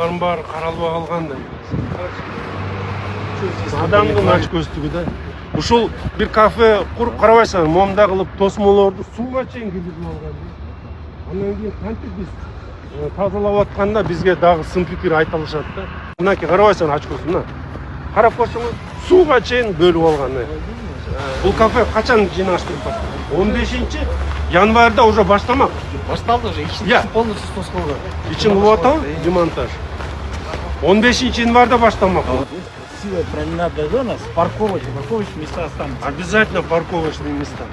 Барын бары каралбай калгандай. Адамдын ачкөздүгү да. Ушул бир кафе куруп карабайсың, момда кылып тосмолорду сууга чейин киргизип алган. Андан кийин кантип биз тазалап атканда бизге дагы сын пикир айта алышат да. Мынакей карабайсың ачкөз мына. Карап койсоңуз сууга чейин бөлүп алган. Бул кафе качан жыйнаштырып баштады? 15 январда уже баштамак. Башталды уже, ичин полностью тоскоолгон. Ичин кылып атабы демонтаж. 15 январда баштамак. Красивая променадная зона с парковочными места останутся. Обязательно парковочные места.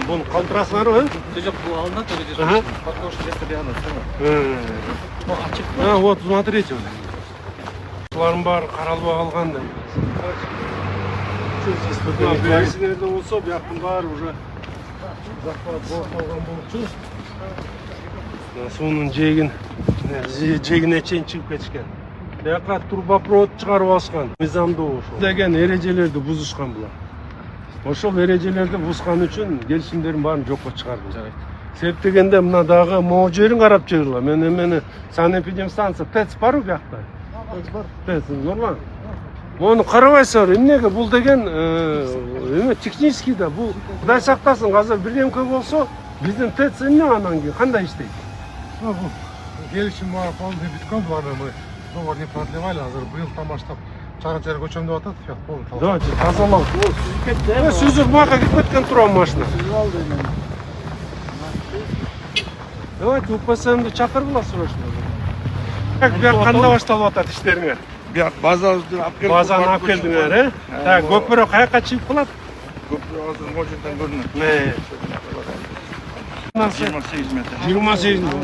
Бун калтырасыңарбы? Жок, бул алынат, уже парковочный место рядом. Ну, ачык. Вот, смотрите. Булардын баары каралбай калгандай. Бересиңерде болсо, бияктын баары уже захват болуп калган болчу. Суунун жегине чейин чыгып кетишкен. Бияка турбопровод чыгарып алышкан, мыйзамдуу ошол деген эрежелерди бузушкан булар. Ошол эрежелерди бузган үчүн келишимдердин баарын жокко чыгарды. Себеп дегенде мына дагы могу жерин карап жүргүлө. Мен эмени санэпидемстанция ТЭЦ барбы биякта? ТЭЦ бар. ТЭЦ нормально. Мону карабайсыздар, эмнеге бул деген эме технический да, бул Кудай сактасын, азыр бирдемке болсо, биздин ТЭЦ эмне анан кийин кандай иштейт? Келишим бар, полный биткон бар, мы договор не продлевали, азыр быйылдан баштап чара жер көчөм деп атат, фиат полный талап. Давайте тазалау. Сүзүп мага кирип кеткен турам машина. Давайте УПСМди чакыргыла срочно. Бияк кандай башталып атат иштериңер? Бияк базабызды алып келип. Базаны алып келдиңер, Так, көпүрө каяка чыгып калат? Көпүрө азыр могу жерден көрүнөт. 28 метр. 28 метр.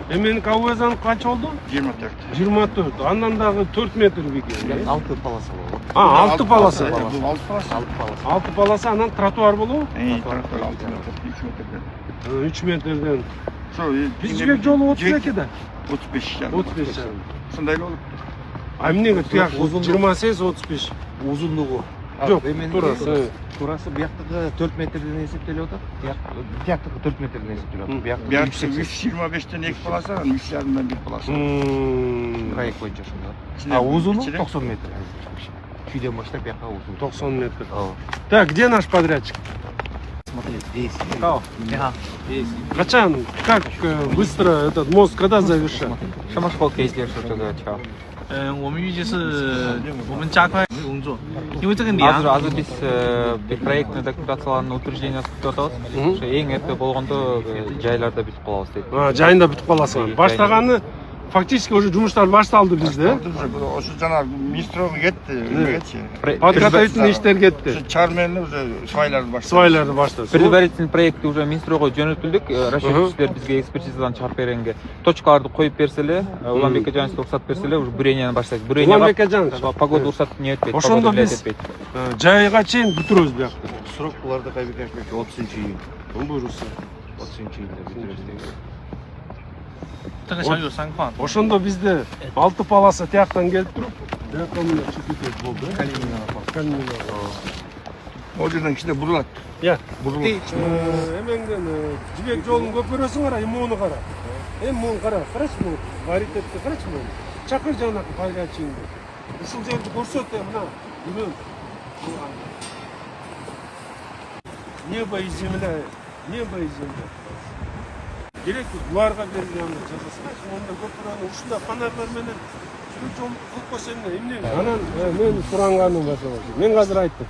Эменин КВЗ канча болду? 24. 24. Андан дагы 4 метр бекен. 6 полоса болот. 6 полоса. Бул 6 полоса. 6 полоса, анан тротуар болобу? Тротуар 6 метр, 3 метрден. 3 метрден. Биз Жибек жолу 32 да. 35 жарым. 35 жарым. Сондай болуп. А эмнеге тияк 28 35? Узундугу. Жок, турасы. Турасы бияктыгы 4 метрден эсептелип атат. Бияктыгы 4 метрден эсептелип атат. Бияктыгы 125ден 2 полоса, 3,5ден 1 полоса. Проект боюнча ошондо. А узуну 90 метр. Чүйдөн баштап бияка узун 90 метр. Так, где наш подрядчик? Смотри, здесь. Здесь. Качан, как быстро этот мост когда завершат?我们预计是我们加快工作，因为这个梁。Азыр биз проектный документацияларын утверждение кылып атабыз. Ошо эң эрте болгондо жайларда бүтүп калабыз дейт. Жайында бүтүп каласың. Баштаганы фактически уже жумуштар башталды bizde. Ошо жана министрлыгы кетти. Подготовительный иштер кетти. Чармени уже свайларды баштады. Предварительный проектти уже министрлыгы жөнөтүлдүк. Расчетчиктер бизге экспертизадан чыгарып бергенге точкаларды коюп берсе эле, Уланбек Эжанович уруксат берсе эле, уже буренияны баштайт. Уланбек Эжанович погода уруксат не этпейт. Ошондо биз жайга чейин бүтүрөбүз биякта. Срок буларды кайбекешпек 30-июнь. Буюрса 30-июньда бүтүрөбүз. 这个小有3块。 Ошондо бизде 6 полоса тияктан келип туруп, бияка мына чекитет болду. Калинина. Ол жерден кичине бурулат. Эмеңден жибек жолун көпөрөсүң кара, муну кара. Муну кара, карачы муну. Варитетти карачы муну. Чакыр жанакы пайгачыңды. Ушул жерди көрсөт, мына. Бүлүн. Небо и земля. Керек буларга берилген жазасына, онда көпүрөнү ушунда фонарлар менен жибек жолун кылып койсо эмне? Анан мен суранганым бар. Мен азыр айттым.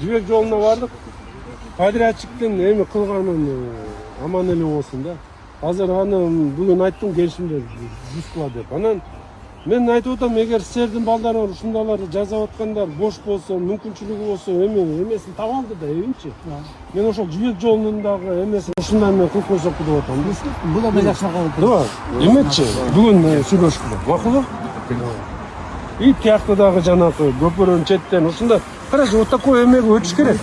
Жибек жолуна бардык. Подрядчиктин эми кылганын аман эле болсун да. Азыр аны бүгүн айттым келишимде бузгула деп. Анан мен айтып атам, эгер силердин балдарыңар ушундайлар жасап аткандар бош болсо, мүмкүнчүлүгү болсо, эмесин таба алды да, эбинчи. Мен ошол жибек жолунун дагы эмесин ушундай менен кылып койсок деп атам. Бул эме жакшырган. Да, эметчи, бүгүн сүйлөшкүлө. Макулбу? И тиякта дагы жанакы көпөрөнүн четтен ушунда карачы, вот такой эмеге өтүш керек.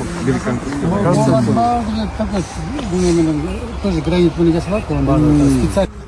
Тоже гранит менен жасалат, специально